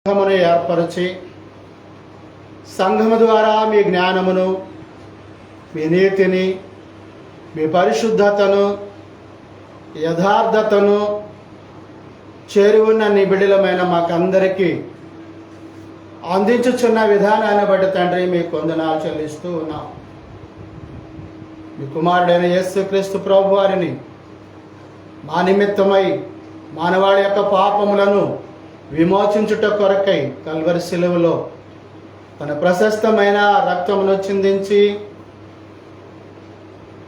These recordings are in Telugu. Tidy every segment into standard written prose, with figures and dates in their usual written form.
సంఘమును ఏర్పరిచి సంఘము ద్వారా మీ జ్ఞానమును, మీ నీతిని, మీ పరిశుద్ధతను, యథార్థతను చేరి ఉన్న నీ బిడ్డలమైన మాకందరికీ అందించుచున్న విధానాన్ని బట్టి తండ్రి మీకు వందనాలు చెల్లిస్తూ ఉన్నాం. మీ కుమారుడైన యేసుక్రీస్తు ప్రభు వారిని మా నిమిత్తమై మానవాళి యొక్క పాపములను విమోచించుట కొరకై కల్వరి శిలువలో తన ప్రశస్తమైన రక్తమును చిందించి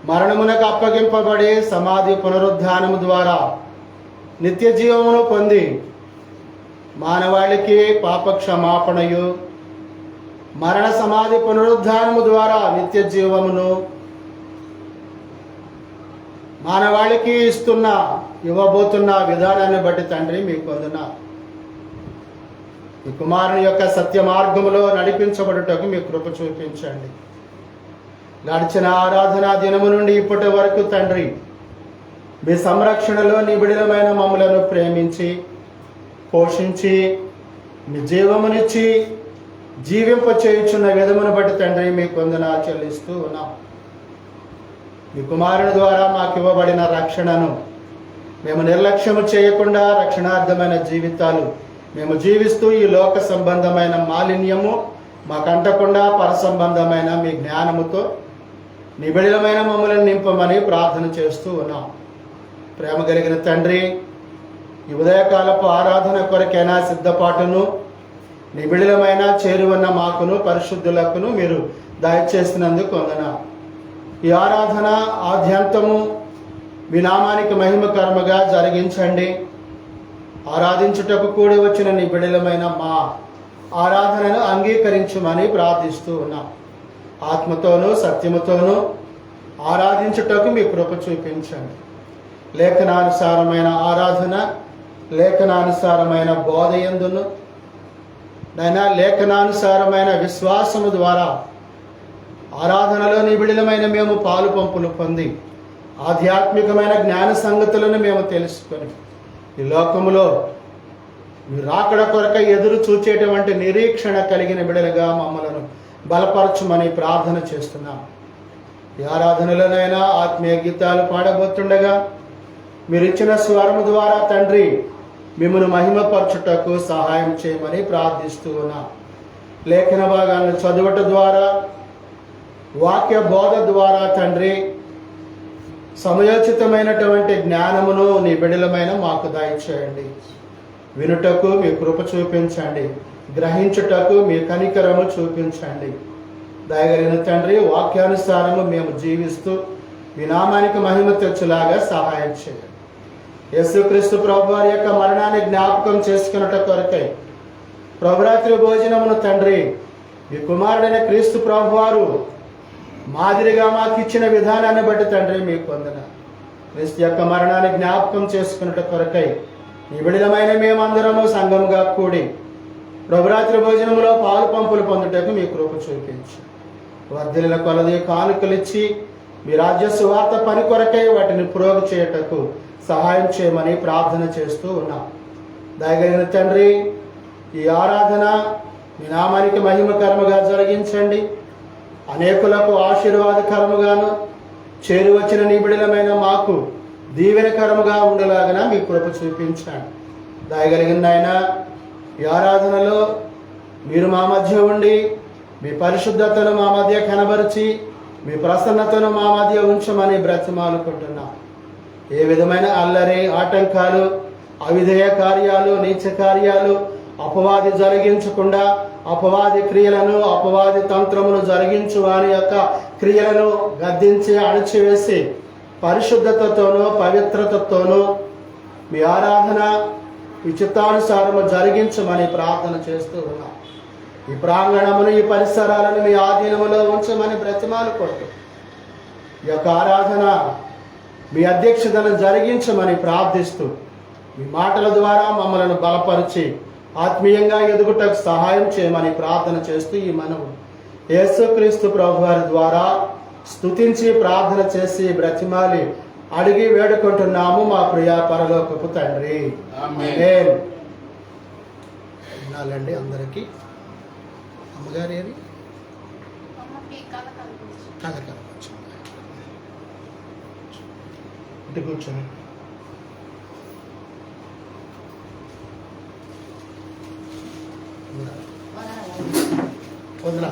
మరణమునకు అప్పగింపబడి సమాధి పునరుద్ధానము ద్వారా నిత్య జీవమును పొంది మానవాళికి పాప క్షమాపణయు, మరణ సమాధి పునరుద్ధానము ద్వారా నిత్య జీవమును మానవాళికి ఇవ్వబోతున్న విధానాన్ని బట్టి తండ్రి మీకు వందనాలు. ఈ కుమారుని యొక్క సత్య మార్గములో నడిపించబడుటకు మీ కృప చూపించండి. గడిచిన ఆరాధనా దినము నుండి ఇప్పటి వరకు తండ్రి మీ సంరక్షణలో నిబిడమైన మమ్ములను ప్రేమించి పోషించి మీ జీవమునిచ్చి జీవింపచేయుచున్న విధమును బట్టి తండ్రి మీకు వందనాలు చెల్లిస్తూ ఉన్నాం. మీ కుమారుని ద్వారా మాకు ఇవ్వబడిన రక్షణను మేము నిర్లక్ష్యము చేయకుండా రక్షణార్థమైన జీవితాలు మేము జీవిస్తూ ఈ లోక సంబంధమైన మాలిన్యము మాకంటకుండా పరసంబంధమైన మీ జ్ఞానముతో నిబిడమైన మమ్మల్ని నింపమని ప్రార్థన చేస్తూ ఉన్నాం. ప్రేమ కలిగిన తండ్రి, ఈ ఉదయకాలపు ఆరాధన కొరకైనా సిద్ధపాటును నిబిడమైన చేరువన్న మాకును పరిశుద్ధులకును మీరు దయచేసినందుకు వందనాలు. ఈ ఆరాధన ఆద్యంతము మీ నామానికి మహిమకరముగా జరిగించండి. ఆరాధించుటకు కూడి వచ్చిన నీ బిడ్డలమైన మా ఆరాధనను అంగీకరించమని ప్రార్థిస్తూ ఉన్నాం. ఆత్మతోనూ సత్యముతోనూ ఆరాధించుటకు మీ కృప చూపించండి. లేఖనానుసారమైన ఆరాధన, లేఖనానుసారమైన బోధయందును నైనా లేఖనానుసారమైన విశ్వాసము ద్వారా ఆరాధనలో నిబిడమైన మేము పాలు పంపులు పొంది ఆధ్యాత్మికమైన జ్ఞాన సంగతులను మేము తెలుసుకొని ఈ లోకములో మీరు రాకడ కొరక ఎదురు చూచేటువంటి నిరీక్షణ కలిగిన బిడలుగా మమ్మలను బలపరచుమని ప్రార్థన చేస్తున్నాం. ఈ ఆరాధనలోనైనా ఆత్మీయ గీతాలు పాడబోతుండగా మీరు ఇచ్చిన స్వరము ద్వారా తండ్రి మిమ్మల్ని మహిమపరచుటకు సహాయం చేయమని ప్రార్థిస్తూ ఉన్నాం. లేఖన భాగాలను చదువుట ద్వారా, వాక్య బోధ ద్వారా తండ్రి సమయోచితమైనటువంటి జ్ఞానమును నీ బిడ్డలమైన మాకు దయచేయండి. వినుటకు మీ కృప చూపించండి, గ్రహించుటకు మీ కనికరము చూపించండి. దయగలిగిన తండ్రి, వాక్యానుసారము మేము జీవిస్తూ మీ నామానికి మహిమ తెచ్చులాగా సహాయం చేయండి. యేసుక్రీస్తు ప్రభు వారి యొక్క మరణాన్ని జ్ఞాపకం చేసుకున్నట కొరకై ప్రభురాత్రి భోజనమును తండ్రి మీ కుమారుడైన క్రీస్తు ప్రభు వారు మాదిరిగా మాకు ఇచ్చిన విధానాన్ని బట్టి తండ్రి మీకు వందనాలు. క్రీస్తు యొక్క మరణాన్ని జ్ఞాపకం చేసుకున్నట కొరకై నీ బిడ్డలమైన మేమందరము సంఘముగా కూడి ప్రభురాత్రి భోజనములో పాలు పంపులు పొందుటకు మీ కృప చూపించి వర్ధిల్ల కొలది కానుకలిచ్చి మీ రాజ్య సువార్త పని కొరకై వాటిని ప్రోగు చేయటకు సహాయం చేయమని ప్రార్థన చేస్తూ ఉన్నాం. దయగలిగిన తండ్రి, ఈ ఆరాధన మీ నామానికి మహిమకరముగా జరిగించండి. అనేకులకు ఆశీర్వాదకరముగాను చేరి వచ్చిన నిబిడలమైన మాకు దీవెనకరముగా ఉండేలాగా మీ కృప చూపించండి. దయగలిగిన ఆయన ఈ ఆరాధనలో మీరు మా మధ్య ఉండి మీ పరిశుద్ధతను మా మధ్య కనబరిచి మీ ప్రసన్నతను మా మధ్య ఉంచమని బ్రతిమాలుకుంటున్నాం. ఏ విధమైన అల్లరి, ఆటంకాలు, అవిధేయ కార్యాలు, నీచ కార్యాలు అపవాది జరిగించకుండా అపవాది క్రియలను, అపవాది తంత్రమును జరిగించు వారి యొక్క క్రియలను గద్దించి అణచివేసి పరిశుద్ధతతోనూ పవిత్రతతోనూ మీ ఆరాధన ఈ చిత్తానుసారము జరిగించమని ప్రార్థన చేస్తూ ఉన్నాం. ఈ ప్రాంగణమును, ఈ పరిసరాలను మీ ఆధీనములో ఉంచమని బ్రతిమాలుకోండి. ఈ యొక్క ఆరాధన మీ అధ్యక్షతను జరిగించమని ప్రార్థిస్తూ మీ మాటల ద్వారా మమ్మల్ని బలపరిచి ఆత్మీయంగా ఎదుగుటకు సహాయం చేయమని ప్రార్థన చేస్తూ ఈ మనము యేసుక్రీస్తు ప్రభు వారి ద్వారా స్తుతించి ప్రార్థన చేసి బ్రతిమాలి అడిగి వేడుకుంటున్నాము మా ప్రియ పరలోకపు తండ్రి. ఆమేన్. వందనాలండి అందరికీ. అమ్మగారు ఏది కలకలవచ్చు ఇటు కూర్చొని వందనా.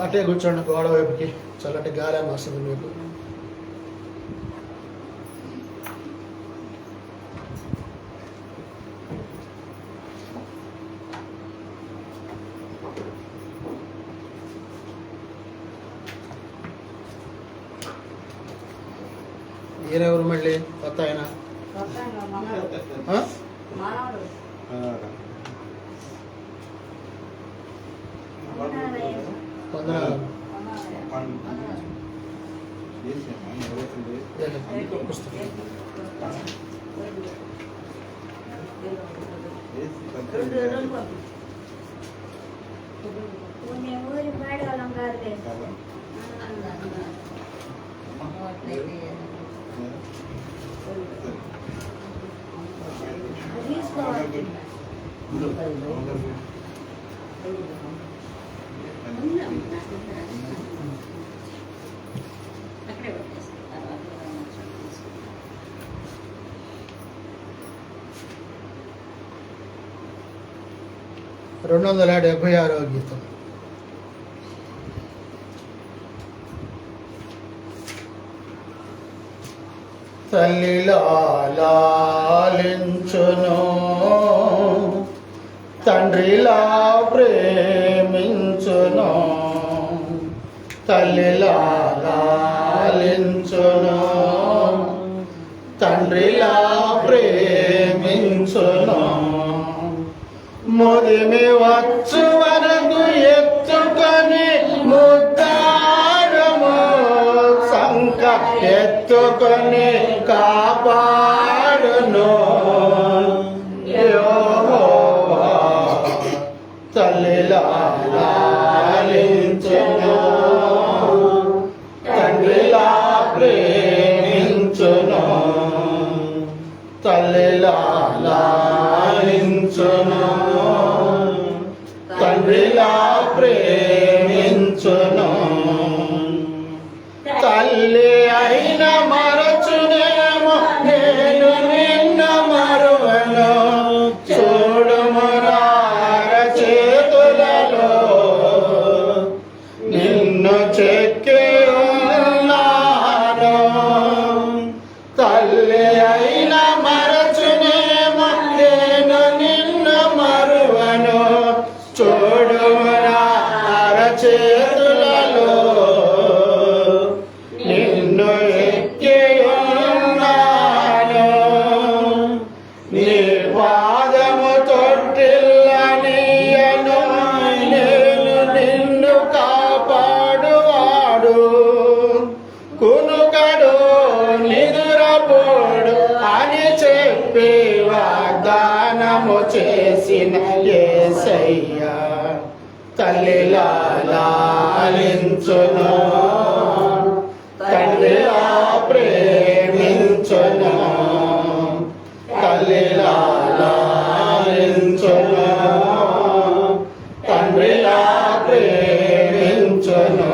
అటే కూర్చోండి, గోడ వైపుకి. చల్లటి గాలి వస్తుంది మీకు. ఈయనెవరు మళ్ళీ కొత్త ఆయన? వందనాలు. అక్కడే పెట్టేస్తాను. 276వ గీతం. తల్లిలా లాలించును, తండ్రిలా ప్రేమించును. తల్లిలా లాలించును, తండ్రిలా ప్రేమించును. ముదిమి వచ్చు వరకు ఎత్తుకొని ముద్దారము, సంక ఎత్తుకొని కాపాడును. యెహోవా తల్లిలా లాలించును, తండ్రిలా ప్రేమించును. తల్లిలా లాలించును, తండ్రిలా ప్రేమించును. తల్లి అయిన మరచునేమో నేను నిన్ను మరువను. చూడుము నా చేతులలో నిన్ను చెక్కి ఉన్నాను. తల్లి అయిన మరచునేమో నేను నిన్ను మరువను. చూడుము నా చేతులలో నిన్ను ఎక్కి ఉన్నాను. నీ పాదము తొట్టిల్లనీయను, నేను నిన్ను కాపాడువాడు. కునుకడు నిదురపోడు అని చెప్పి వాగ్దానము చేసిన యేసయ్యా తల్లిలా లాలించును, తండ్రిలా ప్రేమించును. తల్లిలా లాలించును, తండ్రిలా ప్రేమించును.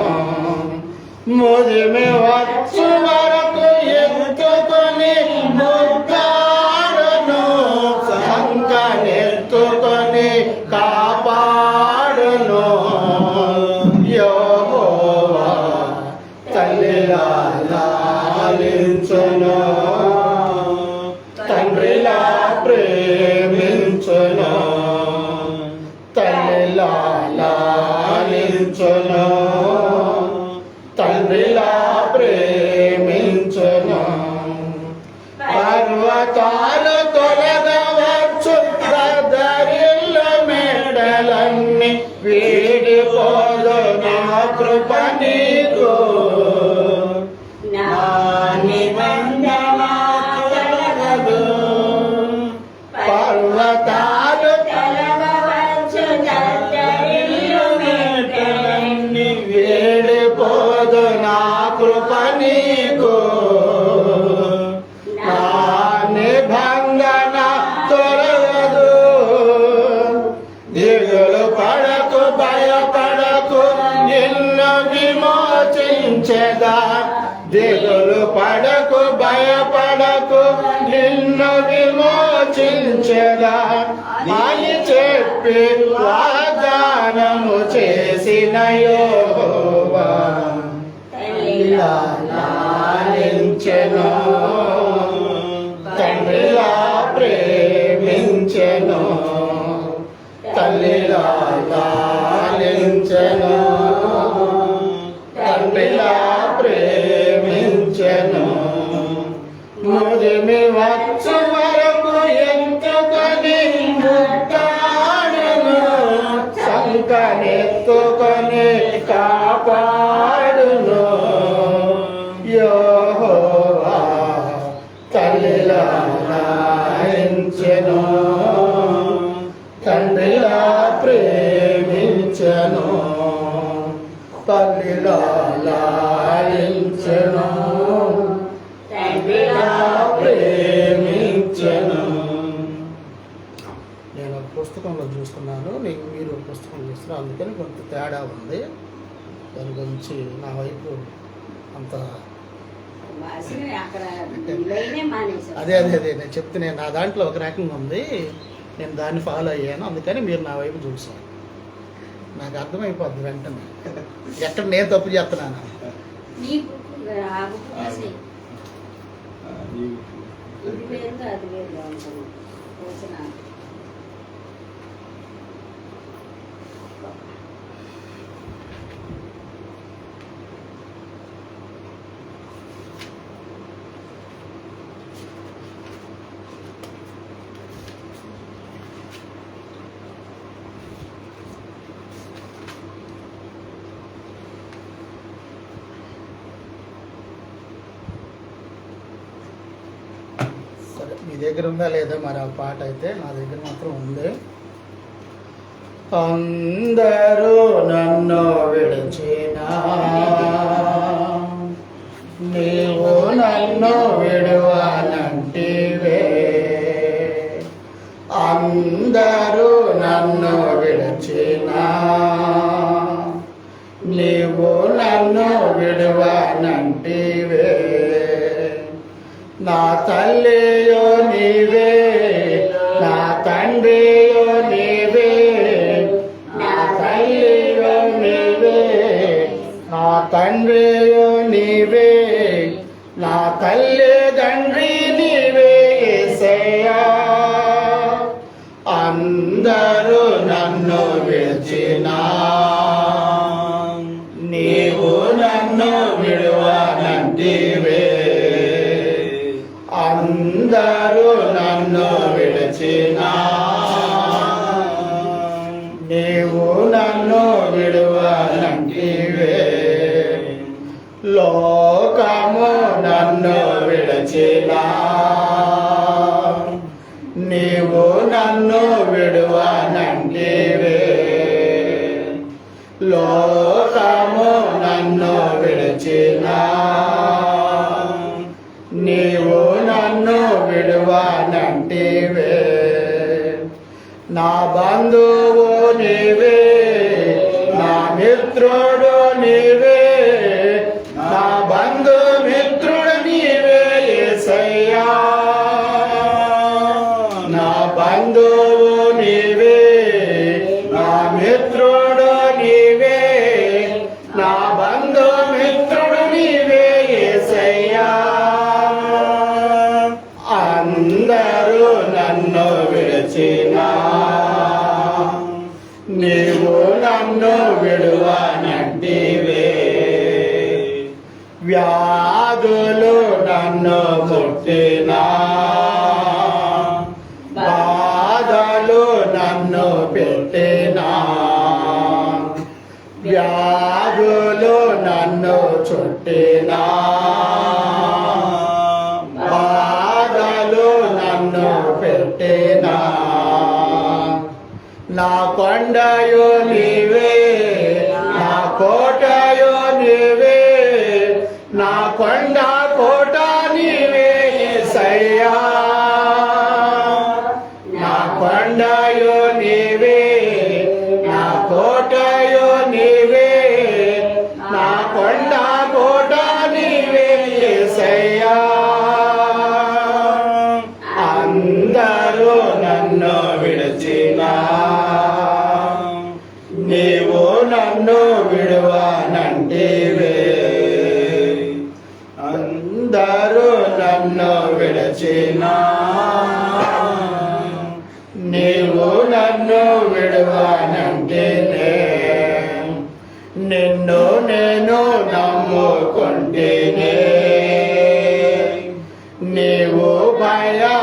ముదిమి వచ్చు వరకు ఎత్తుకొని ముద్దాడును, సంకనెత్తుకొని కాపాడును. యెహోవా తల్లిలా లాలించును, తండ్రిలా ప్రేమించును. తల్లిలా లాలించును, తండ్రిలా ప్రేమించును. పర్వతాలు తొలగవచ్చు, దరిల్ల మేడలన్నీ వీడి కృప నీకు నా నిబంధన తొలగదు. పర్వతాలు తొలగవచ్చు, దద్దరిల్లు మేటలన్నీ వేడిపోదు. నా కృప నీకు నా నిబంధన తొలగదు. దిగులు పడకు, భయపడకు, నిన్ను విమోచించెదా. దిగులు పడకు, భయపడకు, నిన్ను విమోచించెదా అని చెప్పి వాగ్దానము చేసిన యెహోవా లాలించెను, తండ్రిలా ప్రేమించెను. తల్లిలా లాలించెను, తండ్రిలా ప్రేమించెను. ముదిమి వచ్చు వరకు ఎంచుకొని ముట్టాడును, సంకనెత్తుకొని కాపాడును. యెహోవా తల్లిలా లాలించెను, తండ్రిలా ప్రేమించెను. తల్లిలా లాలించెను, తండ్రిలా ప్రేమించెను. నేను ఒక పుస్తకంలో చూస్తున్నాను, మీరు పుస్తకం చూస్తున్నారు, అందుకని కొంత తేడా ఉంది. దాని గురించి నా వైపు అంత అదే అదే అదే నేను చెప్తున్నాను. నా దాంట్లో ఒక రకంగా ఉంది, నేను దాన్ని ఫాలో అయ్యాను, అందుకని మీరు నా వైపు చూసాను. నాకు అర్థమైపోద్ది వెంటనే ఎక్కడ నేను తప్పు చేస్తున్నాను. మీ దగ్గర ఉందా లేదా మరి ఆ పాట? అయితే నా దగ్గర మాత్రం ఉంది. అందరూ నన్ను విడిచినా నీవు నన్ను విడువనంటివే. అందరూ నన్ను విడిచినా నీవు నన్ను విడువనంటివే. నా తల్లియో నీవే, నా తండ్రియో నీవే, నా తల్లియో నీవే, నా తండ్రియో నీవే, నా తల్లి తండ్రి నీవే యేసయ్యా. అందరూ నన్ను విడిచినా నీవు నన్ను విడువనంటివే. అందరూ నన్ను విడిచినా నీవు నన్ను విడువనంటివే. లోకము నన్ను విడిచినా నీవు నన్ను విడువనంటివే. లోకము నన్ను విడిచినా నీవు నన్ను విడువనంటివే. నా బంధువు నీవే, నా మిత్రుడు నీవే, నా బంధు మిత్రుడు నీవే యేసయ్యా. నా బంధువు నీవే, నా మిత్రుడు నీవే, నా బంధు మిత్రుడు నీవే యేసయ్యా. అందరూ నన్ను విడిచినా నీవు నన్ను విడువనంటివే. వ్యాధులు నన్ను ముట్టినా, బాధలు నన్ను పెట్టినా, వ్యాధులు నన్ను చుట్టినా, బాధలు నన్ను పెట్టినా, నా కొండయు నీవే, నా కోటయు నీవే, నా కొండ కోట నీవే యేసయ్యా. నా కొండయు నీవే, నా కోటయు నీవే, నా కొండ కోట నీవే యేసయ్యా. అందరూ నన్ను విడిచినా, నీవు నన్ను విడువనంటివే. అందరూ నన్ను విడిచినా, నీవు నన్ను విడువనంటినే. నిన్ను నేను నమ్ముకుంటేనే, నీవు భయపడకంటివే.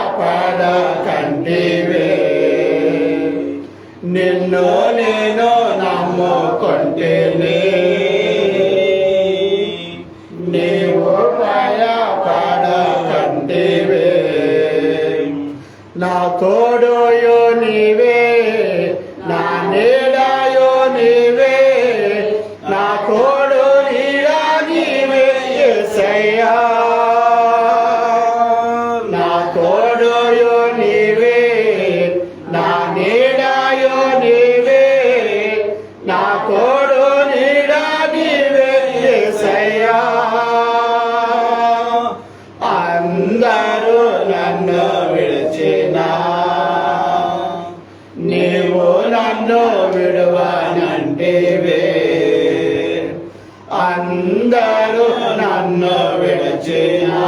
నిన్ను నేను నమ్ముకుంటేనే, నీవు భయపడకంటివే. నా తోడుయో నీవే, నా నీడయో నీవే, నా తోడు నీడ నీవే యేసయ్యా. నా తోడుయో నీవే, నా నీడయో నీవే, నా తోడు నీడ నీవే యేసయ్యా. అందరూ నన్ను విడిచినా, నీవు నన్ను విడువనంటివే. అందరూ నన్ను విడిచినా,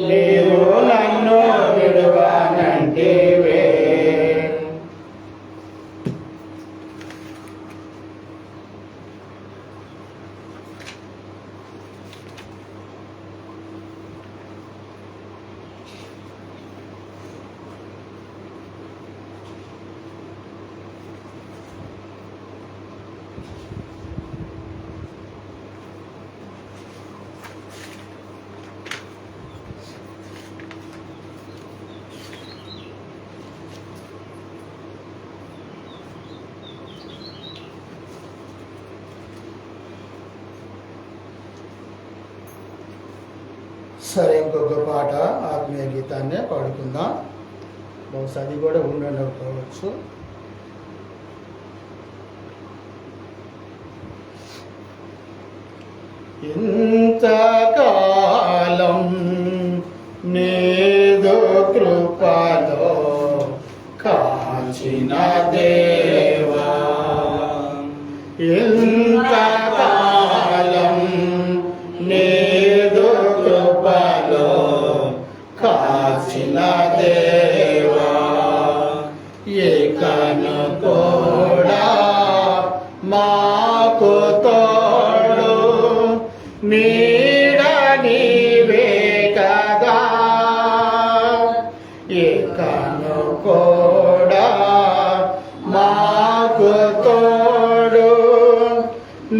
నీవు నన్ను విడువనంటివే. సరే, ఇంకొక పాట ఆత్మీయ గీతాన్ని పాడుకుందాం. బహుశా అది కూడా ఉండకపోవచ్చు. ఇంతకాలం నీదు కృపలో కాచిన దేవా, ఇంతకాలం నీదు కృపలో కాచిన దేవా, ఏకను కూడా మాకు తోడు నీడ నీవే కదా. ఏకను కూడా మాకు తోడు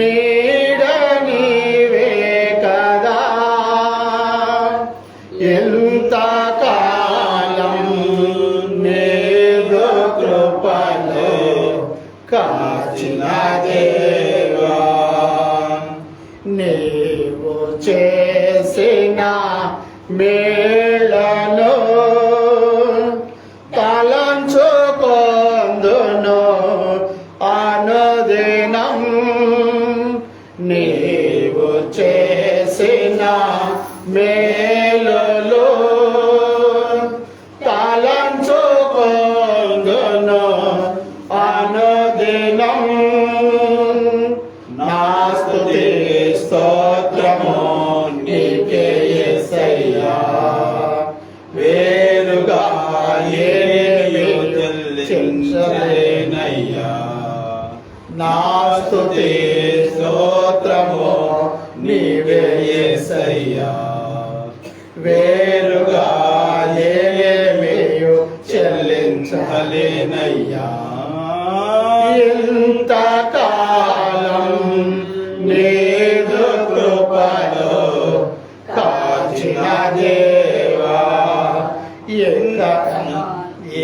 నీడ నీవే కదా. ఎంతకాలం నీదు కృపలో కాచిన దేవా, నీవు చేసిన మేళను తలంచుకొందును అనుదినం. నీవు చేసిన మేలులు తలంచుకొందును అనుదినం. నా స్తుతి స్తోత్రము నీకే యేసయ్యా, వేరుగా ఏమీ చెల్లించలేనయ్యా. నా స్తుతి స్తోత్రము నీవే యేసయ్యా, వేరుగా ఏమీ చెల్లించలేనయ్యా. ఎంతకాలం నీదు కృపలో కాచిన దేవా,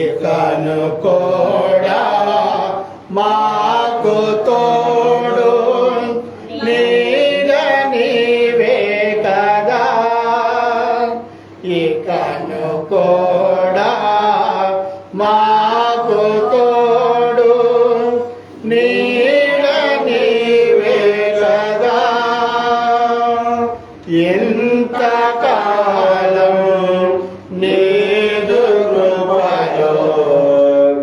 ఇకను కూడా మాకు తోడు నీడ నీవే కదా, ఇకను కూడా మాకు తోడు నీడ నీవే కదా. ఎంతకాలం నీదు కృపలో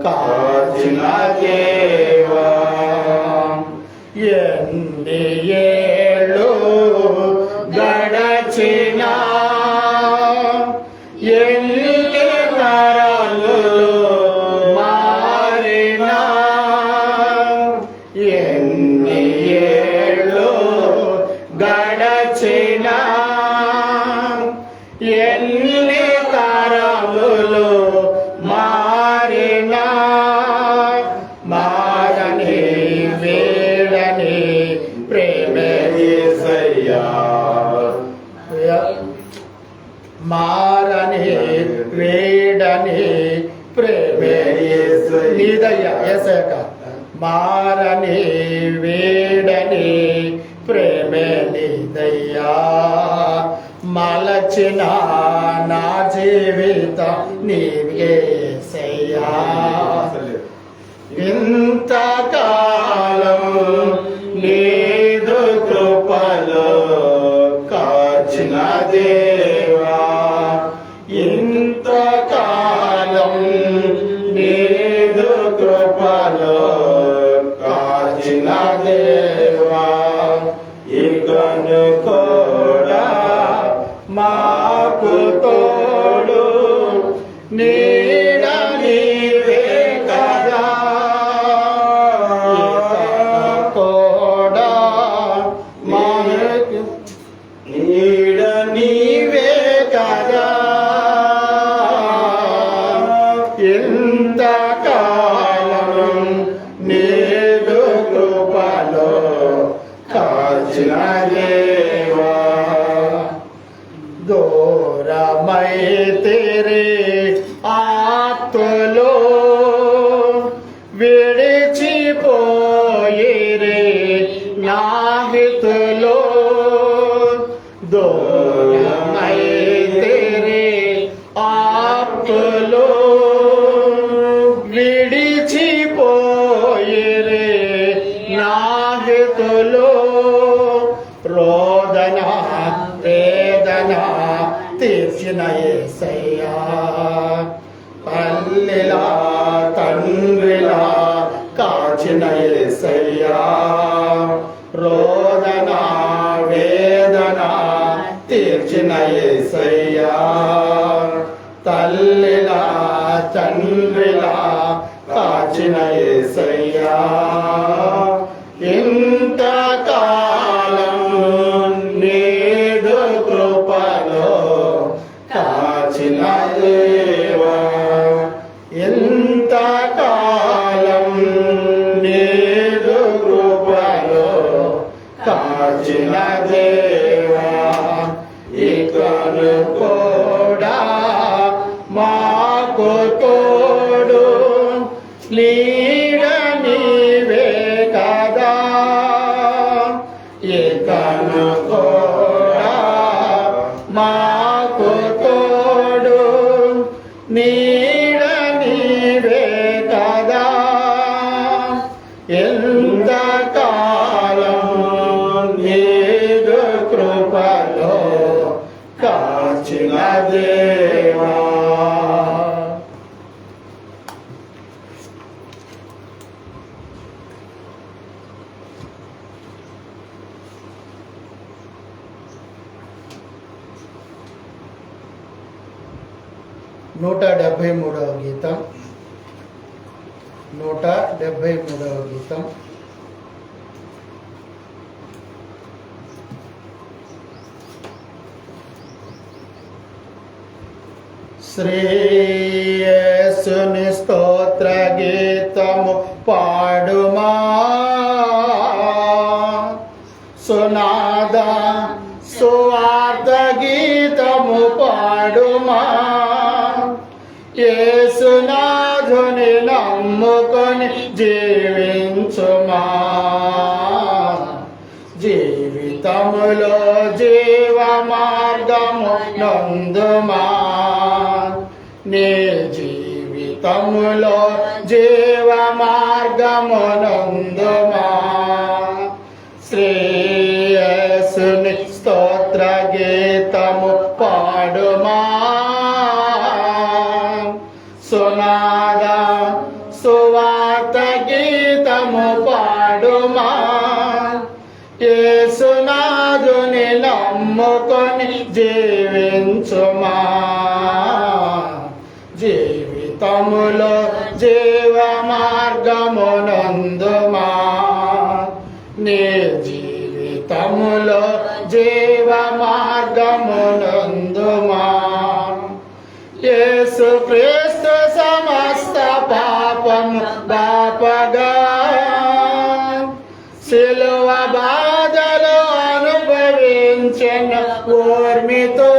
కాచిన దేవా, ఎన్ని ఏళ్ళు గడచినా, ఎన్ని తరాలు మారినా, ఎన్ని ఏళ్ళు గడచినా, ఎన్ని తరములు మారినా, మారని వీడని ప్రేమే యేసయ్యా, మారని వీడని ప్రేమే నీదయ్యా యేసయ్య, మారని వీడని ప్రేమే నీదయ్యా, మలచిన నా జీవిత నీవే యేసయ్యా. ఇంతకాలం నీదు కృపలో కాచిన దేవా, ఇంతకాలం నీదు కృపలో కాచిన దేవా, ఇకను కూడా మాకు తోడు నీడ నీవే కదా, కూడా మాకు నీడ నీవే కదా. ఎంతకాలం నీదు కృపలో కాచిన దేవా, దూరమై తెరే ఆత్మలో విడిచిపోయిరే నా హితులో, దూరమై తెరే ఆత్మలో విడిచిపోయిరే నా హితులో, రోదన వేదన తీర్చిన యేసయ్యా, తల్లిలా తండ్రిలా కాచిన యేసయ్యా, రోదన వేదన తీర్చిన యేసయ్యా, తల్లిలా తండ్రిలా కాచిన యేసయ్యా. ఇంతకాలం నీదు కృపలో కాచిన దేవా, ఎంతకాలం నీదు కృపలో కాచిన దేవా, ఇకను కూడా మాకు తోడు నీడ నీవే కదా, ఇకను కూడా మాకు తోడు నీడ నీవే కదా. ఎంతకాలం నీదు కృపలో కాచిన దేవా. నూట 73వ గీతం, 173వ గీతం. శ్రీ యేసుని స్తోత్ర గీతము పాడుమా, నొందుమా నీ జీవితములో జీవ మార్గము నొందుమా శ్రేయస్సుని స్తోత్ర గీతము పాడుమా సునాద సువార్త గీతము పాడుమా యేసునాథుని నమ్ముకొని జీవించుమా జీవితములో జీవ మార్గమునందుమా నీ జీవితములో జీవ మార్గమునందుమా యేసు క్రీస్తు సమస్త పాపము బాపగా సిలువ బాధలు అనుభవించిన ఓర్మితో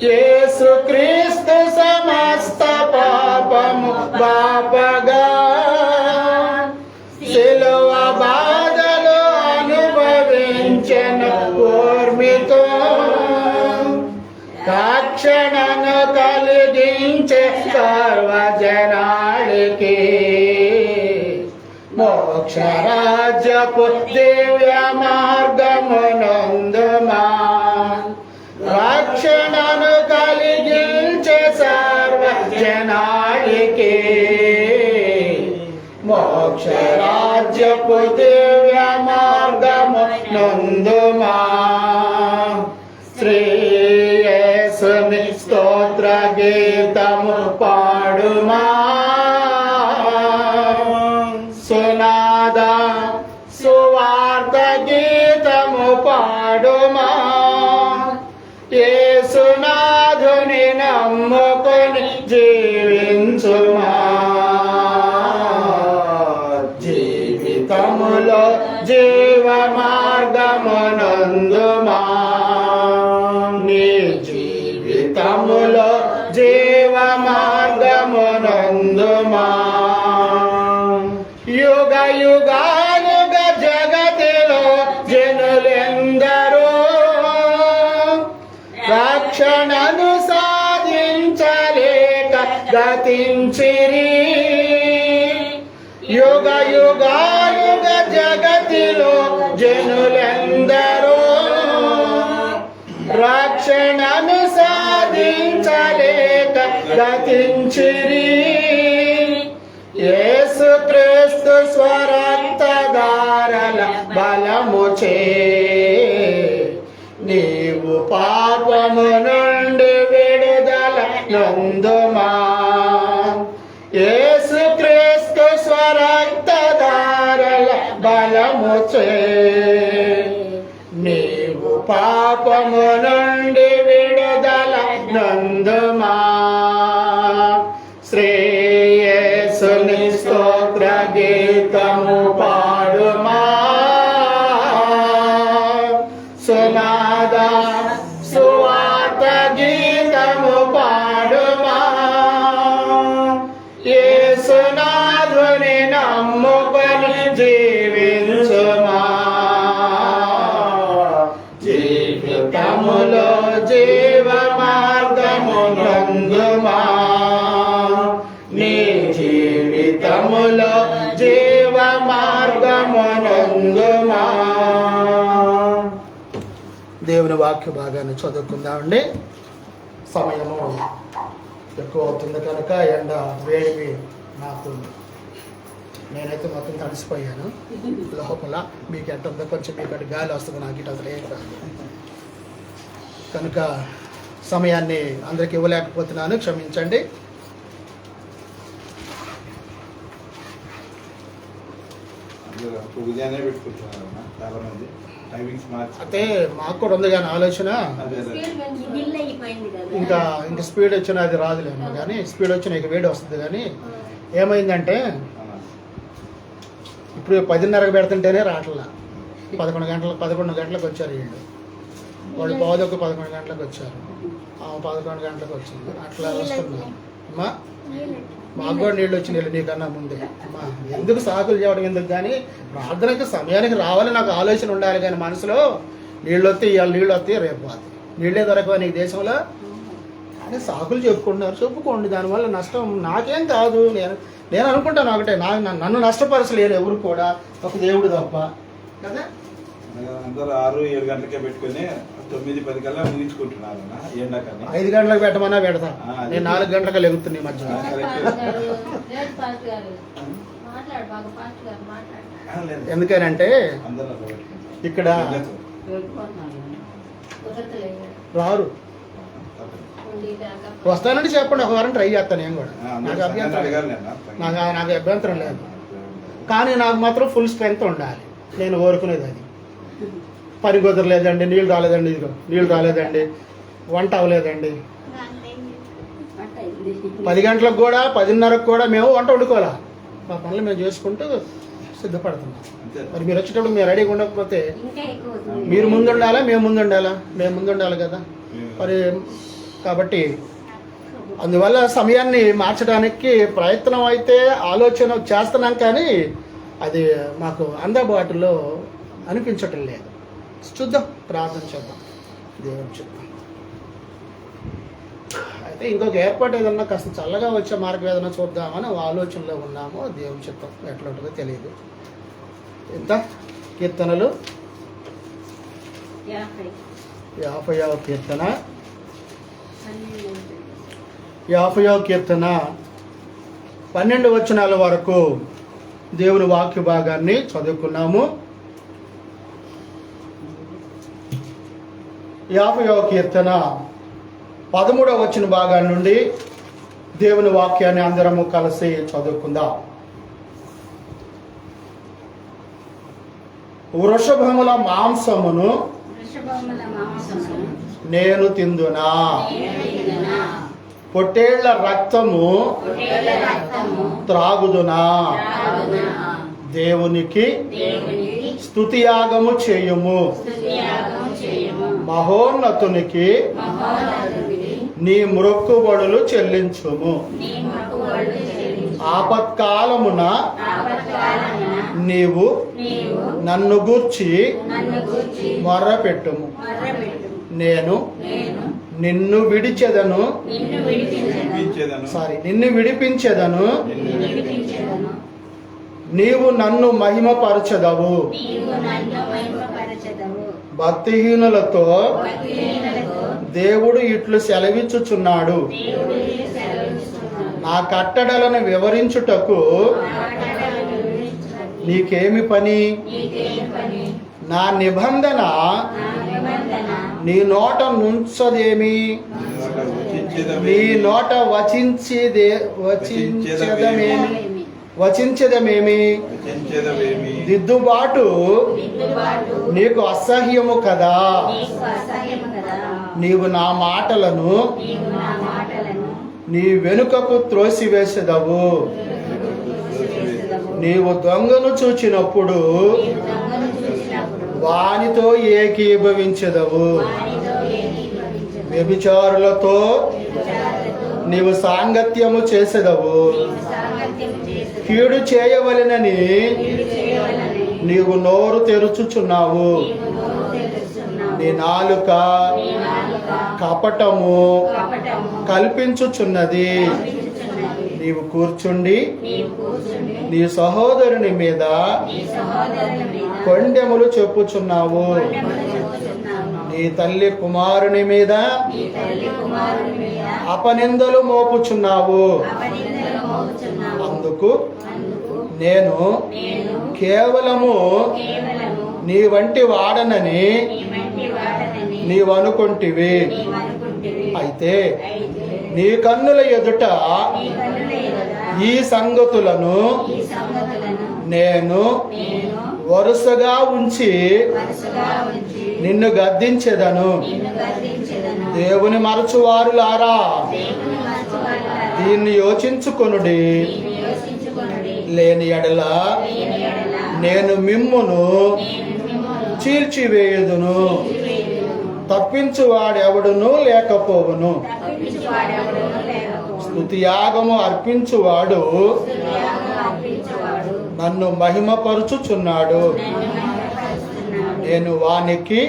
యేసు క్రీస్తు సమస్త పాపము బాపగా సిలువ బాధలు అనుభవించిన ఓర్మితో రక్షణను కలిగించే సర్వజనాళికి మోక్షరాజ్యపు దివ్య మార్గమునందుమా రక్షణను కలిగించే సర్వజనాళికి మోక్షరాజ్యపు దివ్య మార్గమునందుమా శ్రేయస్సుని స్తోత్ర గీతము పాడుమా సునాద సువార్త గీతము పాడుమా యేసునాథుని నమ్ముకొని జీవించుమా జీవితములో జీవ మార్గమునందుమా నీ జీవితములో జీవ మార్గమునందుమా యుగ యుగాలుగా జగతిలో జనులెందరూ రక్షణను సాధించలేక గతించిరి యుగ యుగాలుగా జగతిలో జనులెందరూ రక్షణను సాధించలేక గతించిరి యేసు క్రీస్తు స్వరక్తధారల బలముచే నీవు పాపము నుండి విడుదల నందుమా యేసు క్రీస్తు స్వరక్తధారల బలముచే నీవు పాపము నుండి విడుదల నందుమా శ్రేయస్సుని స్తోత్ర గీతము పాడుమా సునాద సువార్త గీతము పాడుమా యేసునాథుని నమ్ముకొని జీవించుమా జీవితములో జీవ మార్గమునందుమా నీ జీవితములో జీవ మార్గమునందుమా దేవుని వాక్య భాగాన్ని చదువుకుందామండి. సమయము ఎక్కువ అవుతుంది కనుక ఎండ వేడివి నాకు నేనైతే మొత్తం తడిసిపోయాను లోపల. మీకు ఎంత ఉందో కొంచెం మీకు అటు గాలి వస్తుంది, నాకు ఇటు అసలు ఏం రాదు కనుక సమయాన్ని అందరికి ఇవ్వలేకపోతున్నాను, క్షమించండి. అయితే మాకు కూడా ఉంది కానీ ఆలోచన ఇంకా స్పీడ్ వచ్చినా అది రాదులేమో, కానీ స్పీడ్ వచ్చినా ఇక వేడి వస్తుంది. కానీ ఏమైందంటే ఇప్పుడు 10:30కి పెడుతుంటేనే రావట్లా. 11 గంటలకు వచ్చారు వీళ్ళు. వాళ్ళు 11 గంటలకు వచ్చారు, 11 గంటలకు వచ్చింది. అట్లా వస్తున్నారు. అమ్మా మాకు కూడా నీళ్ళు వచ్చి నీకన్నా ముందే. అమ్మా ఎందుకు సాకులు చేయడం ఎందుకు, కానీ ప్రార్థనకి సమయానికి రావాలని నాకు ఆలోచన ఉండాలి. కానీ మనసులో నీళ్ళు వస్తే ఇవాళ నీళ్ళు వస్తాయి, రేపు పోతాయి. నీళ్ళే దొరకవా నీకు దేశంలో అని సాకులు చెప్పుకుంటున్నారు. చెప్పుకోండి, దానివల్ల నష్టం నాకేం కాదు. నేను అనుకుంటాను ఒకటే, నన్ను నష్టపరచలేరు ఎవరు కూడా, ఒక దేవుడు తప్ప కదా. అందరూ 6-7 గంటలకే పెట్టుకుని 9-10 కల్లా ముగించుకుంటున్నారు. 5 గంటలకు పెట్టమన్నా పెడతా, నేను 4 గంటలకు లెగుతున్నా ఈ మధ్య. ఎందుకనంటే ఇక్కడ రారు, వస్తానంటే చెప్పండి, ఒక వారం ట్రై చేస్తాను నేను కూడా. నాకు అభ్యంతరం లేదు, కానీ నాకు మాత్రం ఫుల్ స్ట్రెంగ్త్ ఉండాలి. నేను కోరుకునేది అది. పని కుదరలేదండి, నీళ్ళు రాలేదండి, ఇదిగో నీళ్ళు రాలేదండి, వంట అవ్వలేదండి. 10 గంటలకు కూడా 10:30కు కూడా మేము వంట వండుకోవాలా, మా పనులు మేము చేసుకుంటూ సిద్ధపడుతున్నాం. మరి మీరు వచ్చేటప్పుడు మీరు రెడీగా ఉండకపోతే మీరు ముందుండాలా, మేము ముందుండాలా? మేము ముందుండాలి కదా మరి. కాబట్టి అందువల్ల సమయాన్ని మార్చడానికి ప్రయత్నం అయితే ఆలోచన చేస్తున్నాం, కానీ అది మాకు అందుబాటులో అనిపించటం లేదు. చూద్దాం, ప్రార్థన చేద్దాం, దేవుడు చెప్తాం. అయితే ఇంకొక ఏర్పాటు ఏదన్నా కాస్త చల్లగా వచ్చే మార్గం ఏదైనా చూద్దామని ఆలోచనలో ఉన్నాము. దేవుడు చెప్తాం, ఎట్లా ఉంటుందో తెలియదు. ఎంత కీర్తనలు 50వ కీర్తన, 50వ కీర్తన 12 వచనాల వరకు దేవుని వాక్య భాగాన్ని చదువుకున్నాము. 50వ కీర్తన 13వ వచన భాగాన్ని నుండి దేవుని వాక్యాన్ని అందరము కలిసి చదువుకుందాం. వృషభముల మాంసమును నేను తిందునా, పొట్టేళ్ల రక్తము త్రాగుదునా. దేవునికి స్తుతియాగము చేయుము, మహోన్నతునికి నీ మ్రొక్కుబడులు చెల్లించుము. ఆపత్కాలమున నీవు నన్ను గూర్చి మొర్రపెట్టుము. నేను నిన్ను విడిచెదను, నిన్ను విడిపించెదను. నీవు నన్ను మహిమపరచెదవు. భక్తిహీనులతో దేవుడు ఇట్లు సెలవిచ్చుచున్నాడు, నా కట్టడలను వివరించుటకు నీకేమి పని? నా నిబంధన నీ నోట నుంచదేమి? నీ నోట వచించదమేమి? దిద్దుబాటు నీకు అసహ్యము కదా. నీవు నా మాటలను నీ వెనుకకు త్రోసివేసెదవు. నీవు దొంగను చూచినప్పుడు వానితో ఏకీభవించెదవు. వ్యభిచారులతో నీవు సాంగత్యము చేసెదవు. కీడు చేయవలెనని నీవు నోరు తెరుచుచున్నావు. నీ నాలుక కపటము కల్పించుచున్నది. నీవు కూర్చుండి నీ సహోదరుని మీద కొండెములు చెప్పుచున్నావు. నీ తల్లి కుమారుని మీద అపనిందలు మోపుచున్నావు. అందుకు నేను కేవలము నీ వంటి వాడనని నీవనుకుంటివి. అయితే నీ కన్నుల ఎదుట ఈ సంగతులను నేను వరుసగా ఉంచి నిన్ను గద్దించెదను. దేవుని మరచువారులారా, దీన్ని యోచించుకొనుడి. లేని ఎడల నేను మిమ్మును చీల్చివేయుదును. తప్పించువాడెవడును లేకపోవును. స్తుతియాగము అర్పించువాడు నన్ను మహిమపరుచుచున్నాడు. నేను వానికి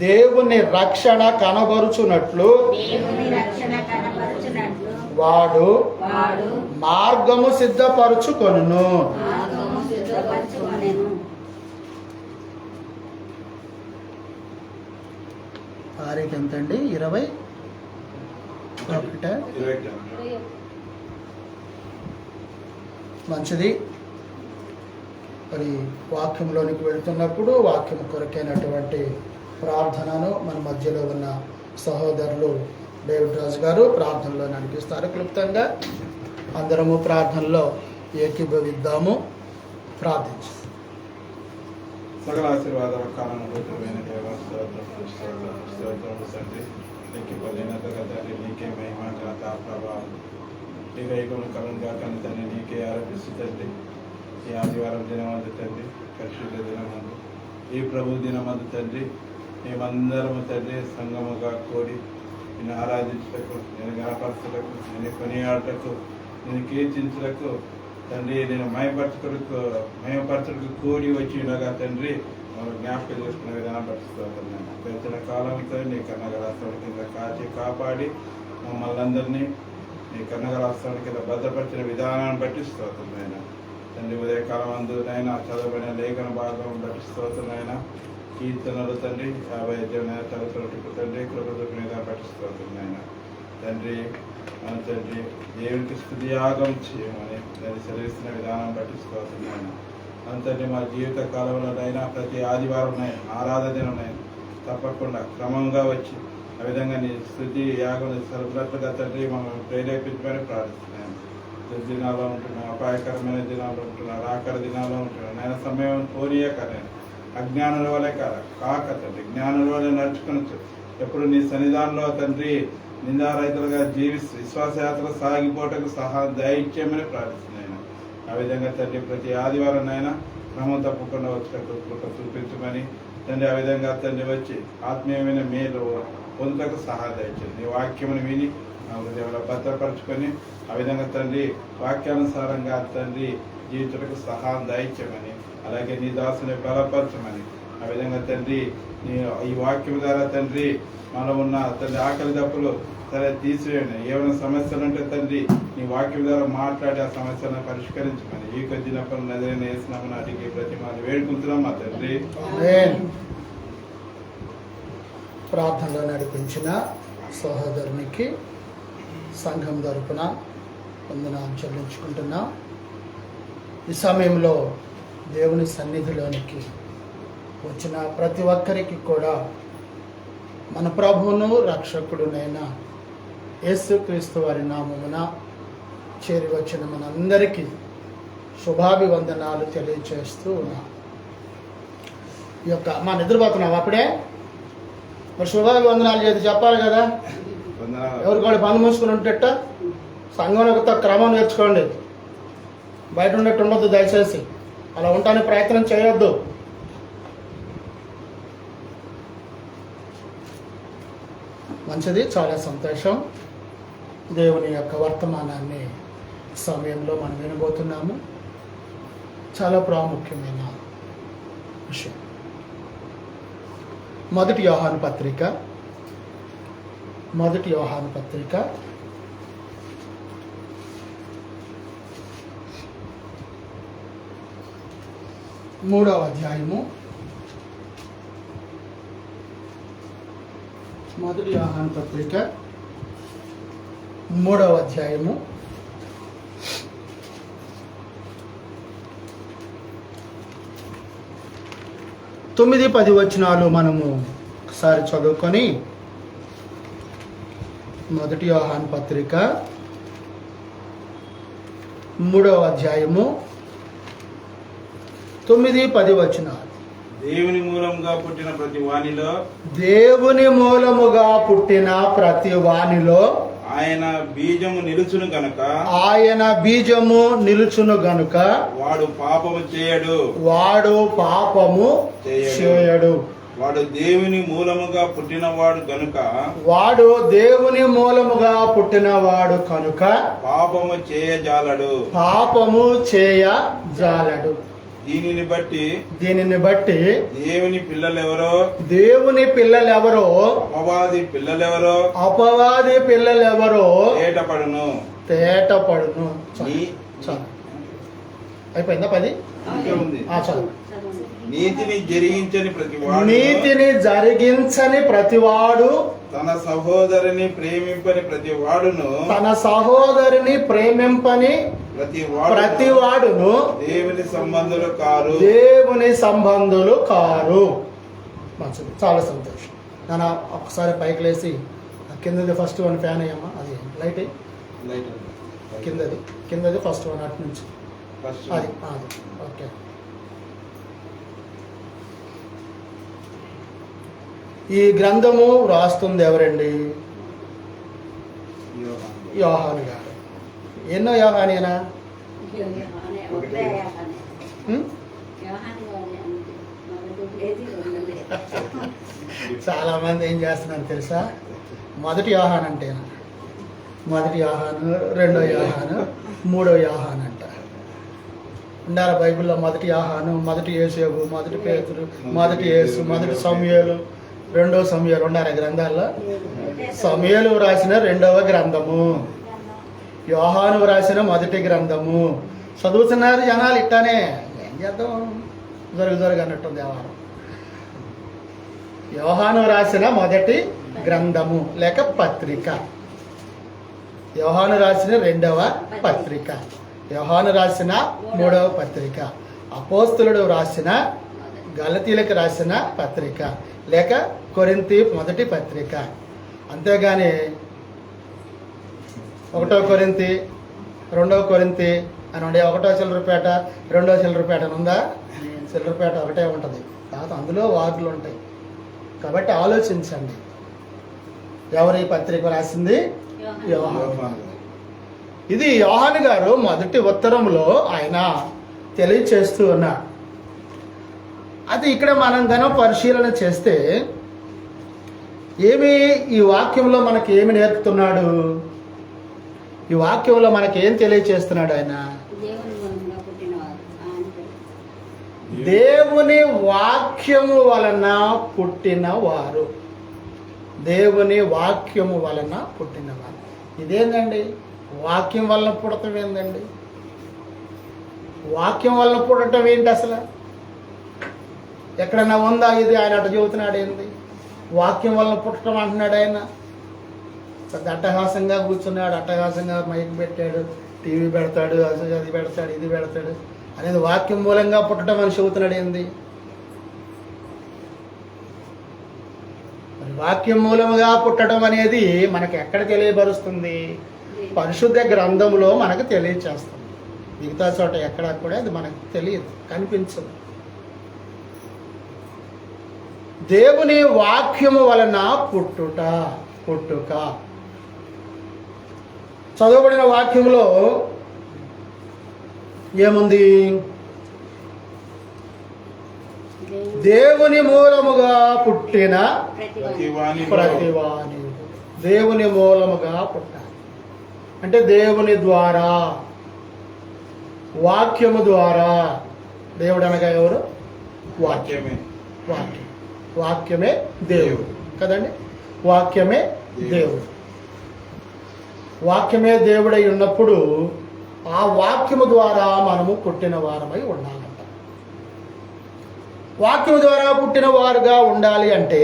దేవుని రక్షణ కనబరుచున్నట్లు దేవుని రక్షణ కనపరచునట్లు వాడు వాడు మార్గము సిద్ధపరచుకొనును. మార్గము సిద్ధపరచుకొనెను. తారీఖు ఎంతండి? 21. 21. మంచిది. మరి వాక్యంలోనికి వెళ్తున్నప్పుడు వాక్యం కొరకైనటువంటి ప్రార్థనను మన మధ్యలో ఉన్న సహోదరులు డేవిడ్ రాజు గారు ప్రార్థనలో నడిపిస్తారు. క్లుప్తంగా అందరము ప్రార్థనలో ఏకీభవిద్దాము. ప్రార్థించు. సకల ఆశీర్వాదాల కారణమైన దేవ స్తోత్రములు తండ్రి. నీకు బలినతగా తండ్రి, నీకే మహిమ ఘనత ప్రభావం నీకు ఐగుణ కలంగా కానీ తండ్రి, నీకే ఆరోపిస్తూ తండ్రి. ఈ ఆదివారం దినమందు తండ్రి, పరిశుద్ధ దినమందు, ఈ ప్రభు దినమందు తండ్రి, మేమందరము తండ్రి సంగముగా కూడి నేను ఆరాధించుటకు, నేను గణపరచుటకు, నేను కొనియాడటకు, నేను కీర్తించుటకు తండ్రి, నేను మయపరచుటకు కూడి వచ్చి ఉండగా తండ్రి మనం జ్ఞాపకం చేసుకునే విధానం పట్టిస్తున్నాను. గడిచిన కాలంతో నీ కన్నగరాస్తాడు కింద కాచి కాపాడి మమ్మల్ని అందరినీ నీ కన్నగరాస్తాడు కింద భద్రపరిచిన విధానాన్ని బట్టి స్తోత్రమైన తండ్రి. ఉదయకాలం అందునైనా చదవబడిన లేఖన భాగం బట్టి స్తోత్రమైన కీర్తనలు తండ్రి 55 తరగతులకు తండ్రి కృపకు మీద బట్టి స్తోత్రమైన తండ్రి. మన తండ్రి దేవునికి స్తుతియాగం చేయమని దాన్ని సెలవిస్తున్న విధానం బట్టి స్తోత్రమైన అంతటి మా జీవిత కాలంలోనైనా ప్రతి ఆదివారం ఆరాధనైనా తప్పకుండా క్రమంగా వచ్చి ఆ విధంగా నీ స్తుతి యాగం సరిపడినట్లుగా తండ్రి మమ్మల్ని ప్రేరేపించమని ప్రార్థిస్తున్నాను. దినాల్లో ఉంటున్నాం, అపాయకరమైన దినాల్లో ఉంటున్నాం, రాకడ దినాల్లో ఉంటున్నాం. నేను సమయం పోనీయక నేను అజ్ఞానుల వలె కాక తండ్రి జ్ఞానుల వలె నడుచుకునొచ్చు. ఎప్పుడు నీ సన్నిధానంలో తండ్రి నిందారహితులుగా జీవిస్తూ విశ్వాసయాత్ర సాగిపోవటకు సహాయం దయచేయమని ప్రార్థిస్తున్నాను. ఆ విధంగా తండ్రి ప్రతి ఆదివారం అయినా క్రమం తప్పకుండా వచ్చేటట్టు కృప చూపించమని తండ్రి. ఆ విధంగా తండ్రి వచ్చి ఆత్మీయమైన మేలు పొందుటకు సహాయం దయచేయండి. నీ వాక్యమును విని నా హృదయంలో భద్రపరచుకొని ఆ విధంగా తండ్రి వాక్యానుసారంగా తండ్రి జీవితులకు సహాయం దయచేయమని, అలాగే నీ దాసుని బలపరచమని ఆ విధంగా తండ్రి ఈ వాక్యం ద్వారా తండ్రి మనలో ఉన్న తండ్రి ఆకలి దప్పులు సరే తీసివేయండి. ఏమైనా సమస్యలు ఉంటే తండ్రి నీ వాక్యం ద్వారా మాట్లాడి ఆ సమస్యలను పరిష్కరించమని ఈ కొద్దినప్పుడు నదిని వేసినామని అడిగి ప్రతి మాది వేడుకుంటున్నాం మా తండ్రి. ప్రార్థనలో నడిపించిన సహోదరునికి సంఘం తరపున వందనాలు చెల్లించుకుంటున్నాం. ఈ సమయంలో దేవుని సన్నిధిలోనికి వచ్చిన ప్రతి ఒక్కరికి కూడా మన ప్రభువును రక్షకుడునైన యేసుక్రీస్తు వారి నామమున చేరి వచ్చిన మనందరికీ శుభాభివందనాలు తెలియచేస్తూ ఉన్నాం. ఈ యొక్క మా నిద్రపోతున్నాం అప్పుడే మరి శుభాభివందనాలు చేసి చెప్పాలి కదా. ఎవరు కూడా పని మూసుకుని ఉంటేట సంఘంలో క్రమం నేర్చుకోండి. బయట ఉన్నట్టు ఉండొద్దు దయచేసి. అలా ఉండడానికి ప్రయత్నం చేయొద్దు. మంచిది, చాలా సంతోషం. దేవుని యొక్క వర్తమానాన్ని సమయంలో మనం వినబోతున్నాము. చాలా ప్రాముఖ్యమైన విషయం. మొదటి యోహాను పత్రిక 3వ అధ్యాయము. మొదటి యోహాను పత్రిక 3వ అధ్యాయము 9-10 వచనాలు మనము ఒకసారి చదువుకొని మొదటి యోహాను పత్రిక 3వ అధ్యాయము 9-10 వచనాలు. దేవుని మూలముగా పుట్టిన ప్రతి వానిలో ఆయన బీజము నిలుచును గనుక వాడు పాపము చేయడు. వాడు దేవుని మూలముగా పుట్టినవాడు కనుక పాపము చేయజాలడు. దీనిని బట్టి దేవుని పిల్లలెవరో అపవాది పిల్లలెవరో తేటపడును. చాలు. అయిపోయిందా 10? ఇంకా ఉంది. చాలు. నీతిని జరిగించని ప్రతివాడు తన సహోదరిని ప్రేమింపని ప్రతివాడును దేవుని సంబంధులు కారు. మంచిది, చాలా సంతోషం. నాన్న ఒక్కసారి పైకి లేసి కిందది ఫస్ట్ వన్ ఫ్యాన్ అయ్యమ్మా, అది లైట్ కిందది ఫస్ట్ వన్ అటు నుంచి అది ఓకే. ఈ గ్రంథము రాస్తుంది ఎవరండి? యోహాను గారు. ఎన్నో యోహానేనా? చాలా మంది ఏం చేస్తున్నారు తెలుసా? మొదటి యోహాను అంటేనా? మొదటి యోహాను, రెండో యోహాను, మూడో యోహాను అంట. ఉండాలి బైబిల్లో మొదటి యోహాను, మొదటి యేసేపు, మొదటి పేతురు, మొదటి యేసు, మొదటి సమూయేలు, రెండో సమూయేలు ఉండాలి గ్రంథాల్లో. సమూయేలు రాసిన రెండవ గ్రంథము, యోహాను రాసిన మొదటి గ్రంథము. చదువుతున్నారు జనాలు ఇట్టానే. ఏం చేద్దాం, జరుగు అన్నట్టుంది వ్యవహారం. యోహాను రాసిన మొదటి గ్రంథము లేక పత్రిక, యోహాను రాసిన రెండవ పత్రిక, యోహాను రాసిన మూడవ పత్రిక, అపోస్తలుడు రాసిన గలతీలకు రాసిన పత్రిక లేక కొరింథీ మొదటి పత్రిక. అంతేగాని 1వ కొరింథీ, 2వ కొరింథీ అని ఉండే 1వ చిల్లరపేట 2వ చిల్లరపేట అని ఉందా? చిల్లరపేట ఒకటే ఉంటుంది, తర్వాత అందులో వార్డులు ఉంటాయి. కాబట్టి ఆలోచించండి, ఎవరు ఈ పత్రిక రాసింది? యోహాను. ఇది యోహాను గారు మొదటి ఉత్తరంలో ఆయన తెలియచేస్తూ ఉన్నారు. అది ఇక్కడ మనం గనక పరిశీలన చేస్తే ఏమి ఈ వాక్యంలో మనకి ఏమి నేర్పుతున్నాడు? ఈ వాక్యంలో మనకి ఏం తెలియచేస్తున్నాడు ఆయన? దేవుని వాక్యము వలన పుట్టినవారు. దేవుని వాక్యము వలన పుట్టినవారు. ఇదేందండి? వాక్యం వలన పుడటం ఏందండి? వాక్యం వలన పుడటం ఏంటి అసలు? ఎక్కడన్నా ఉందా ఇది? ఆయన అటు చెబుతున్నాడు ఏంది? వాక్యం వలన పుట్టడం అంటున్నాడు ఆయన. అట్టహాసంగా కూర్చున్నాడు, అట్టహాసంగా మైక్ పెట్టాడు, టీవీ పెడతాడు, అది పెడతాడు, ఇది పెడతాడు అనేది వాక్యం మూలంగా పుట్టడం అని చెబుతున్నాడు ఏంది? వాక్యం మూలముగా పుట్టడం అనేది మనకి ఎక్కడ తెలియపరుస్తుంది? పరిశుద్ధ గ్రంథంలో మనకు తెలియచేస్తుంది. మిగతా చోట ఎక్కడ కూడా అది మనకు తెలియదు, కనిపించదు. దేవుని వాక్యము వలన పుట్టుక. చదవబడిన వాక్యంలో ఏముంది? దేవుని మూలముగా పుట్టిన ప్రతివాని. దేవుని మూలముగా పుట్టాలి అంటే దేవుని ద్వారా, వాక్యము ద్వారా. దేవుడు అనగా ఎవరు? వాక్యమే. వాక్యమే దేవుడు కదండి. వాక్యమే దేవుడు. వాక్యమే దేవుడై ఉన్నప్పుడు ఆ వాక్యము ద్వారా మనము పుట్టిన వారమై ఉండాలంట. వాక్యము ద్వారా పుట్టిన వారుగా ఉండాలి అంటే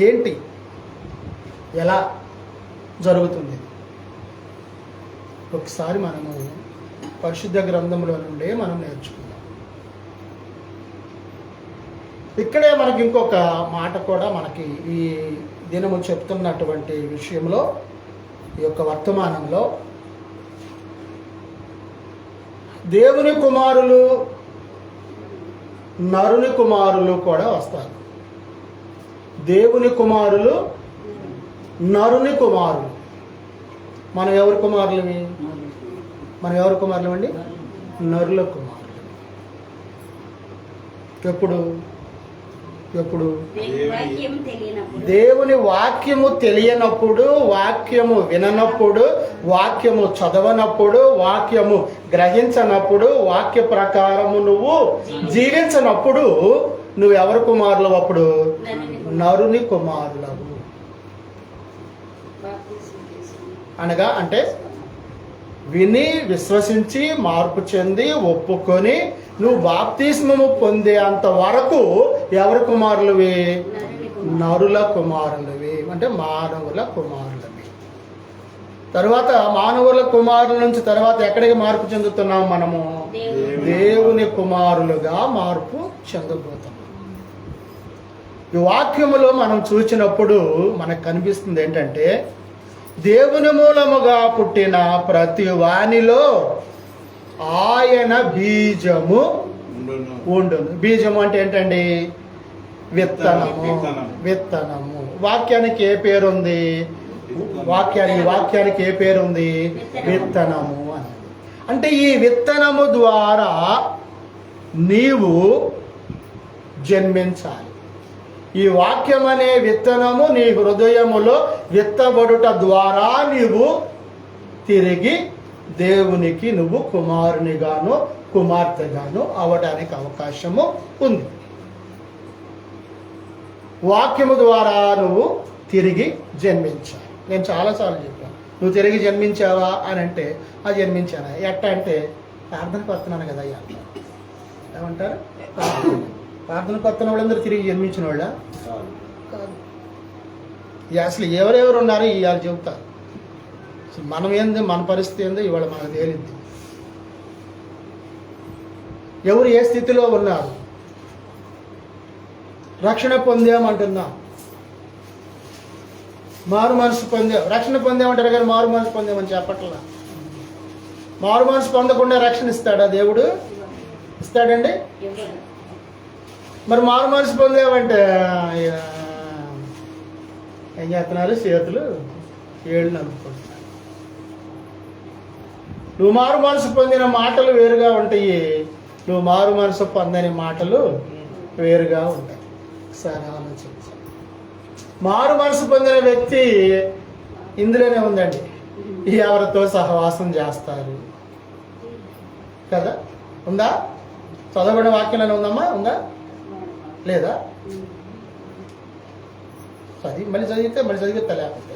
ఏంటి? ఎలా జరుగుతుంది? ఒకసారి మనము పరిశుద్ధ గ్రంథంలో నుండే మనం నేర్చుకుందాం. ఇక్కడే మనకి ఇంకొక మాట కూడా మనకి ఈ దినము చెప్తున్నటువంటి విషయంలో, ఈ యొక్క వర్తమానంలో దేవుని కుమారులు, నరుని కుమారులు కూడా వస్తారు. దేవుని కుమారులు, నరుని కుమారులు. మనం ఎవరి కుమారులమి? మనం ఎవరి కుమారులు అండి? నరుల కుమారులు. ఎప్పుడు? ఎప్పుడు వాక్యం తెలియనప్పుడు దేవుని వాక్యము తెలియనప్పుడు, వాక్యము విననప్పుడు, వాక్యము చదవనప్పుడు, వాక్యము గ్రహించనప్పుడు, వాక్య ప్రకారము నువ్వు జీవించనప్పుడు నువ్వు ఎవరి కుమారులవు? అప్పుడు నరుని కుమారులవు. అనగా అంటే విని విశ్వసించి మార్పు చెంది ఒప్పుకొని నువ్వు బాప్తిస్మము పొందే అంత వరకు ఎవరి కుమారులవి? నరుల కుమారులవి, అంటే మానవుల కుమారులవి. తరువాత మానవుల కుమారుల నుంచి తర్వాత ఎక్కడికి మార్పు చెందుతున్నాం మనము? దేవుని కుమారులుగా మార్పు చెందబోతున్నాం. ఈ వాక్యములో మనం చూసినప్పుడు మనకు కనిపిస్తుంది ఏంటంటే, దేవుని మూలముగా పుట్టిన ప్రతి వానిలో ఆయన బీజము ఉండును. బీజము అంటే ఏంటండి? విత్తనము. విత్తనము. వాక్యానికి ఏ పేరుంది? వాక్యానికి ఏ పేరుంది? విత్తనము అని. అంటే ఈ విత్తనము ద్వారా నీవు జన్మించాలి. ఈ వాక్యం అనే విత్తనము నీ హృదయములో విత్తబడుట ద్వారా నీవు తిరిగి దేవునికి నువ్వు కుమారునిగాను కుమార్తెగాను అవడానికి అవకాశము ఉంది. వాక్యము ద్వారా నువ్వు తిరిగి జన్మించాలి. నేను చాలాసార్లు చెప్పాను, నువ్వు తిరిగి జన్మించావా అని అంటే, అది జన్మించానా ఎట్ట అంటే, ప్రార్థనకు వస్తున్నాను కదా అయ్యా. ఏమంటారు? ప్రార్థనకు వస్తున్న వాళ్ళందరూ తిరిగి జన్మించిన వాళ్ళ కాదు. అసలు ఎవరెవరు ఉన్నారు ఇవాళ చెబుతారు. మనం ఏంది, మన పరిస్థితి ఏందో ఇవాళ మనకు తేలింది. ఎవరు ఏ స్థితిలో ఉన్నారు? రక్షణ పొందామంటున్నాం, మారు మనసు పొందాం. రక్షణ పొందామంటారు కానీ మారు మనసు పొందామని చెప్పట్లా. మారు మనసు పొందకుండా రక్షణ ఇస్తాడా దేవుడు? ఇస్తాడండి? మరి మారు మనసు పొందామంటే ఏం చేస్తున్నారు? చేతులు ఏళ్ళు నలుపుకుంటున్నారు. నువ్వు మారు మనసు పొందిన మాటలు వేరుగా ఉంటాయి, నువ్వు మారు మనసు పొందని మాటలు వేరుగా ఉంటాయి. సరే ఆలోచించ. మారు మనసు పొందిన వ్యక్తి ఇందులోనే ఉందండి, ఎవరితో సహవాసం చేస్తారు కదా. ఉందా? చదవబడిన వాక్యంలోనే ఉందమ్మా? ఉందా లేదా? మళ్ళీ చదివితే లేకపోతే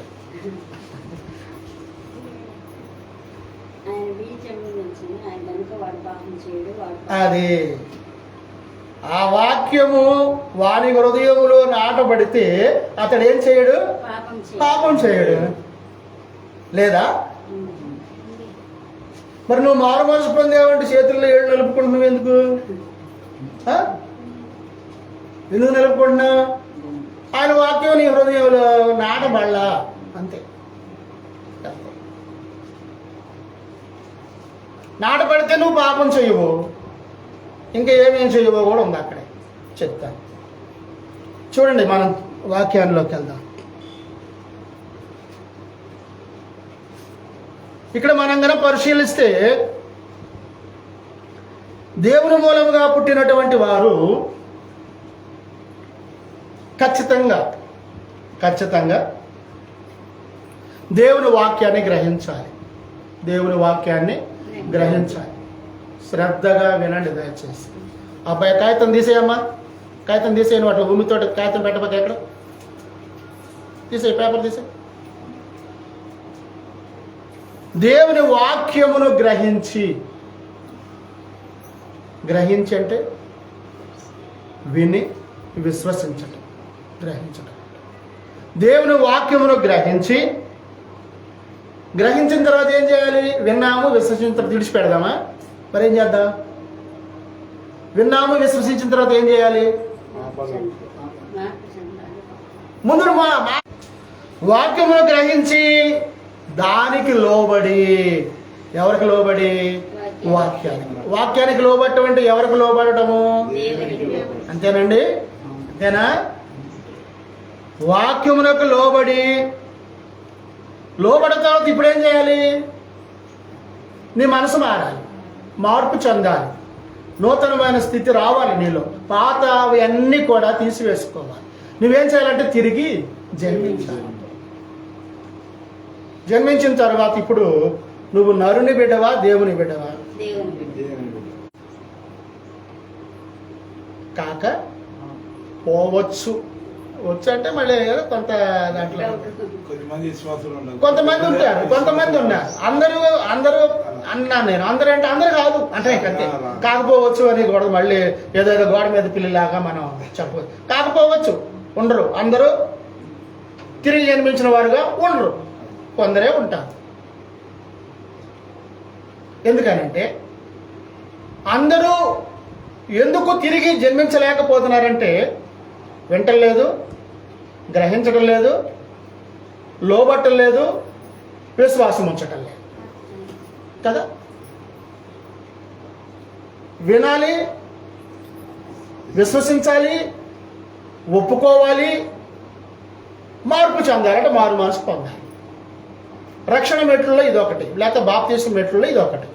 అది ఆ వాక్యము వాని హృదయములో నాటబడితే అతడు ఏం చేయడు? పాపం చేయడు. లేదా? మరి నువ్వు మారు మనసు పొందావంటే చేతుల్లో ఏళ్ళు నలుపుకుంటున్నావు. ఎందుకు నిలుపుకుంటున్నావు? ఆయన వాక్యం నీ హృదయంలో నాటబడలా, అంతే. నాటబడితే నువ్వు పాపం చేయవు, ఇంకా ఏమేం చేయవో కూడా ఉంది అక్కడే చెప్తాను. చూడండి, మనం వాక్యాల్లోకి వెళ్దాం. ఇక్కడ మనం కనుక పరిశీలిస్తే, దేవుని మూలముగా పుట్టినటువంటి వారు ఖచ్చితంగా దేవుని వాక్యాన్ని గ్రహించాలి. దేవుని వాక్యాన్ని గ్రహించాలి. శ్రద్ధగా వినండి దయచేసి. అబ్బాయి కాగితం తీసేయమ్మా, కాగితం తీసేయను. అట్లా భూమితో కాగితం పెట్టబోతే ఎక్కడ తీసే, పేపర్ తీసే. దేవుని వాక్యమును గ్రహించి అంటే విని విశ్వసించటం, గ్రహించటం. దేవుని వాక్యమును గ్రహించిన తర్వాత ఏం చేయాలి? విన్నాము, విశ్వసించిన తర్వాత విడిచిపెడదామా? మరి ఏం చేద్దాం? విన్నాము, విశ్వసించిన తర్వాత ఏం చేయాలి? ముందు వాక్యమును గ్రహించి దానికి లోబడి. ఎవరికి లోబడి? వాక్యానికి లోబడటం అంటే ఎవరికి లోబడటము? అంతేనండి? అంతేనా? వాక్యమునకు లోబడిన తర్వాత ఇప్పుడు ఏం చేయాలి? నీ మనసు మారాలి, మార్పు చెందాలి. నూతనమైన స్థితి రావాలి నీలో. పాత అన్నీ కూడా తీసివేసుకోవాలి. నువ్వేం చేయాలంటే తిరిగి జన్మించాలి. జన్మించిన తర్వాత ఇప్పుడు నువ్వు నరుని బిడ్డవా దేవుని బిడ్డవా? దేవుని దేవుని బిడ్డ. కాక పోవచ్చు. వచ్చు అంటే మళ్ళీ కొంత దాంట్లో కొద్దిమంది విశ్వాసులు ఉండరు. కొంతమంది ఉంటారు, కొంతమంది ఉన్నారు. అందరూ అందరూ అన్నా నేను అందరూ అంటే అందరూ కాదు అంటే అంతే. కాకపోవచ్చు అని కూడా మళ్ళీ ఏదో గోడ మీద పిల్లిలాగా మనం చెప్పవచ్చు. కాకపోవచ్చు, ఉండరు. అందరూ తిరిగి జన్మించిన వారుగా ఉండరు, కొందరే ఉంటారు. ఎందుకనంటే అందరూ ఎందుకు తిరిగి జన్మించలేకపోతున్నారంటే వింటలేదు, గ్రహించడం లేదు, లోబట్టం లేదు, విశ్వాసం ఉంచటం లేదు కదా. వినాలి, విశ్వసించాలి, ఒప్పుకోవాలి, మార్పు చెందాలంటే మారు మనసు పొందాలి. రక్షణ మెట్లలో ఇదొకటి, లేకపోతే బాప్తీసం మెట్లలో ఇదొకటి.